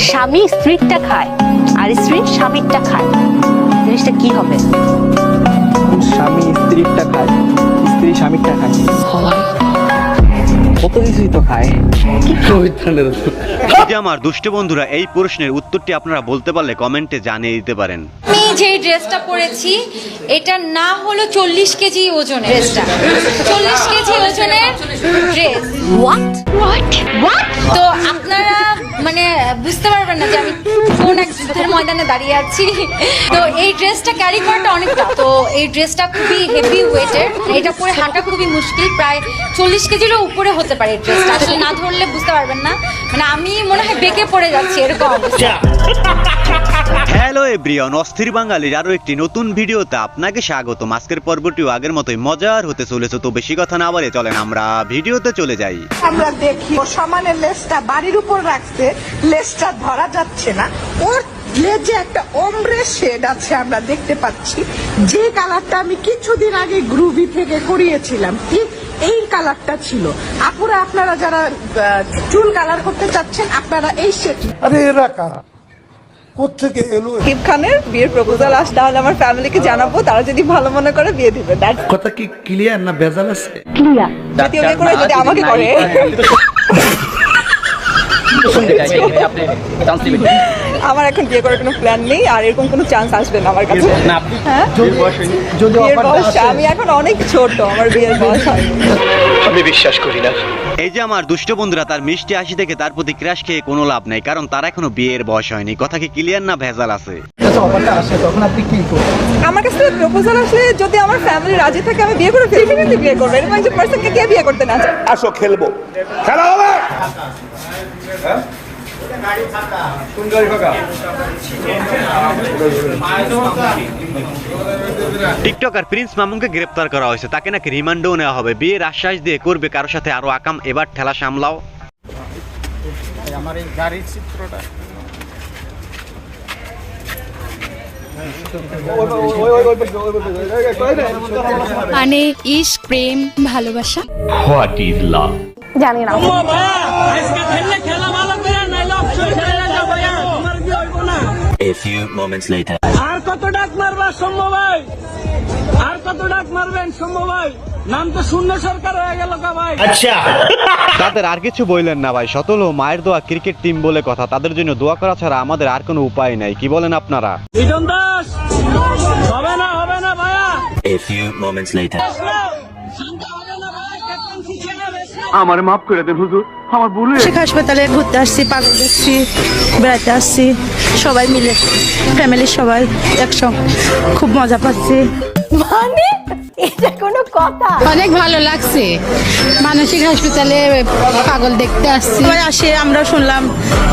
স্বামী স্ত্রীরটা খায় আর স্ত্রী স্বামীরটা খায়, জিনিসটা কি হবে? স্বামী স্ত্রীরটা খায়, স্ত্রী স্বামীরটা খায়, কত কিছুই তো খায়। আমার দুষ্ট বন্ধুরা, এই প্রশ্নের উত্তরটি আপনারা বলতে পারলে কমেন্টে জানিয়ে দিতে পারেন। আমি যে ড্রেসটা পরেছি এটা না হলো 40 কেজি ওজনের ড্রেসটা, 40 কেজি ওজনের ড্রেস। হোয়াট তো আপনারা মানে বুঝতে পারবেন না যে আমি কোন এক যুদ্ধের ময়দানে দাঁড়িয়ে আছি। তো এই ড্রেসটা ক্যারি করাটা অনেকটা, তো এই ড্রেসটা খুবই হেভি ওয়েটের, এটা পরে হাঁটা খুবই মুশকিল, প্রায় 40 কেজিরও উপরে হতে পারে এই ড্রেসটা, আসলে না ধরলে বুঝতে পারবেন না, মানে আমি মনে হয় বেঁকে পড়ে যাচ্ছি এরকম অবস্থা। হ্যালো এভরিওয়ান, অস্থির বাঙালির আরো একটি নতুন ভিডিওতে আপনাকে স্বাগতম। আজকের পর্বটিও আগের মতোই মজার হতে চলেছে, তো বেশি কথা না বলে চলেন আমরা ভিডিওতে চলে যাই। আমরা দেখি ও সমানে লেজটা বাড়ির উপর রাখছে, লেজটা ধরা যাচ্ছে না, ওর লেজে একটা ওমরে শেড আছে আমরা দেখতে পাচ্ছি, যে কালারটা আমি কিছুদিন আগে গ্রুভি থেকে করিয়েছিলাম, ঠিক এই কালারটা ছিল। আপুরা আপনারা যারা চুল কালার করতে চাচ্ছেন আপনারা এই শেড। আরে এরা কারা, কোত্থেকে এলো? শাকিব খানের বিয়ের প্রপোজাল আসলে তাহলে আমার ফ্যামিলিকে জানাবো, তারা যদি ভালো মনে করে বিয়ে দিবে। কথা কি ক্লিয়ার না ভেজাল আছে? ক্লিয়ার। যদি ওকে করে যদি আমাকে করে, আমার এখন বিয়ে করার কোনো প্ল্যান নেই, আর এরকম কোনো চান্স আসবে না আমার কাছে। হ্যাঁ, বিয়ের বয়স আমি এখন অনেক ছোট, আমার বিয়ের বয়স হয়। আমি বিশ্বাস করি না। এই যে আমার দুষ্ট বন্ধুরা, তার মিষ্টি হাসি থেকে তার প্রতি ক্রাশ খেয়ে কোনো লাভ নেই, কারণ তার এখনো বিয়ের বয়স হয়নি। কথা কি ক্লিয়ার না ভেজাল আছে? আমার কাছে প্রপোজাল আসলে যদি আমার ফ্যামিলি রাজি থাকে আমি বিয়ে করে ডেফিনেটলি বিয়ে করবো। এরকম একজন পার্সনকে কে বিয়ে করতে না চায়? আসো খেলবো, খেলা হবে। টিকটকার প্রিন্স মামুনকে গ্রেপ্তার করা হয়েছে, তাকে নাকি রিমান্ডও নেওয়া হবে। বিয়ের আশ্বাস দিয়ে করবে কারোর সাথে আরো আকাম, এবার ঠেলা সামলাও। আমার এই গাড়ির চিত্রটা মানে ইশক, প্রেম, ভালোবাসা। What is love? জানি না। A few moments later. আর কত ডাক মারবা সম্ভব ভাই, আর কত ডাক মারবেন সম্ভব ভাই, নাম তো শূন্য সরকার হয়ে গেল কা ভাই। আচ্ছা, তাদের আর কিছু বললেন না ভাই, সতল ও মায়ের দোয়া ক্রিকেট টিম বলে কথা, তাদের জন্য দোয়া করা ছাড়া আমাদের আর কোনো উপায় নাই। কি বলেন আপনারা? লিটন দাস হবে না ভাইয়া। a few moments later. আমার মাফ করে দেন হুজুর, আমার ভুল হয়ে শেখ হাসপাতালে ঘুরতে আসছি, পাগল দেখছি, বেড়াতে আসছি, সবাই মিলে ফ্যামিলির সবাই একসঙ্গে খুব মজা পাচ্ছি। মানে এটা কোনো কথা? অনেক ভালো লাগছে, মানসিক হাসপাতালে পাগল দেখতে আসছি। সবাই আসে, আমরা শুনলাম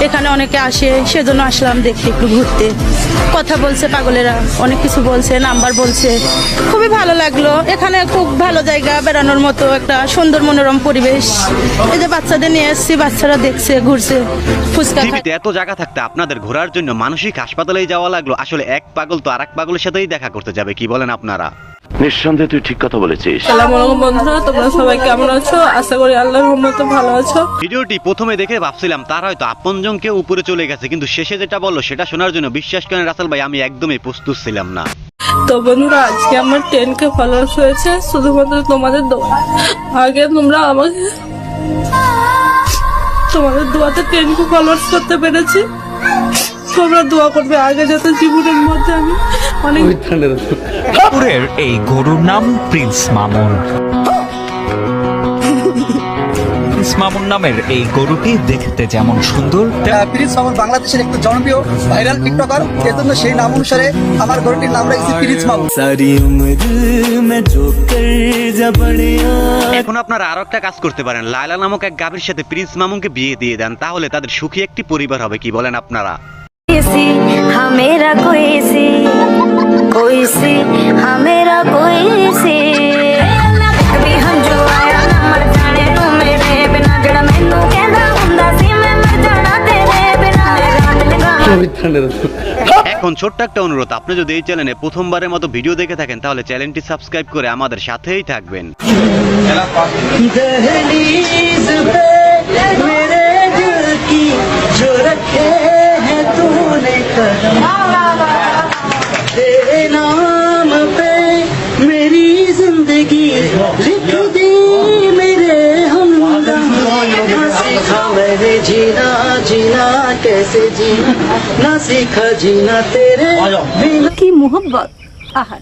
এখানে অনেকে আসে, সেজন্য আসলাম দেখি একটু ঘুরতে। কথা বলছে পাগলেরা, অনেক কিছু বলছে, নাম্বার বলছে, খুবই ভালো লাগলো। এখানে খুব ভালো জায়গা, বেড়ানোর মতো একটা সুন্দর মনোরম পরিবেশ। এই যে বাচ্চাদের নিয়ে এসেছি, বাচ্চারা দেখছে, ঘুরছে, ফুচকা পৃথিবীতে এত জায়গা থাকতে আপনাদের ঘোরার জন্য মানসিক হাসপাতালেই যাওয়া লাগলো। আসলে এক পাগল তো আরেক পাগলের সাথেই দেখা করতে যাবে। কি বলেন আপনারা? নিঃসন্দেহে তুই ঠিক কথা বলেছিস। আসসালামু আলাইকুম বন্ধুরা, তোমরা সবাই কেমন আছো? আশা করি আল্লাহর রহমতে ভালো আছো। ভিডিওটি প্রথমে দেখে ভাবছিলাম তার হয়তো আপনজন কেউ উপরে চলে গেছে, কিন্তু শেষে যেটা বললো সেটা শোনার জন্য বিশ্বাস করেন রাসেল ভাই, আমি একদমই প্রস্তুত ছিলাম না। তো বন্ধুরা, আজকে আমার 10K ফলোয়ার্স হয়েছে শুধুমাত্র তোমাদের দোয়া। আগে তোমরা আমাকে তোমাদের দোয়াতে 10K ফলোয়ার্স করতে পেরেছি, তোমরা দোয়া করবে আগে যাতে জীবনের মধ্যে আমি অনেক। পুরের এই গরুর নাম প্রিন্স মামুন। প্রিন্স মামুন নামের এই গরুটি দেখতে যেমন সুন্দর, প্রিন্স মামুন বাংলাদেশের একটু জনপ্রিয় ভাইরাল টিকটকার, এজন্য সেই নাম অনুসারে আমার গরুটির নাম রাখছি প্রিন্স মামুন। এখন আপনারা আরো একটা কাজ করতে পারেন, লায়লা নামক এক গাভীর সাথে প্রিন্স মামুনকে বিয়ে দিয়ে দেন, তাহলে তাদের সুখী একটি পরিবার হবে। কি বলেন আপনারা? এখন ছোট্ট একটা অনুরোধ, আপনি যদি এই চ্যানেলে প্রথমবারের মতো ভিডিও দেখে থাকেন তাহলে চ্যানেলটি সাবস্ক্রাইব করে আমাদের সাথেই থাকবেন। जीना जीना कैसे जीना ना सीखा जीना तेरे কি মোহব্বত আহারে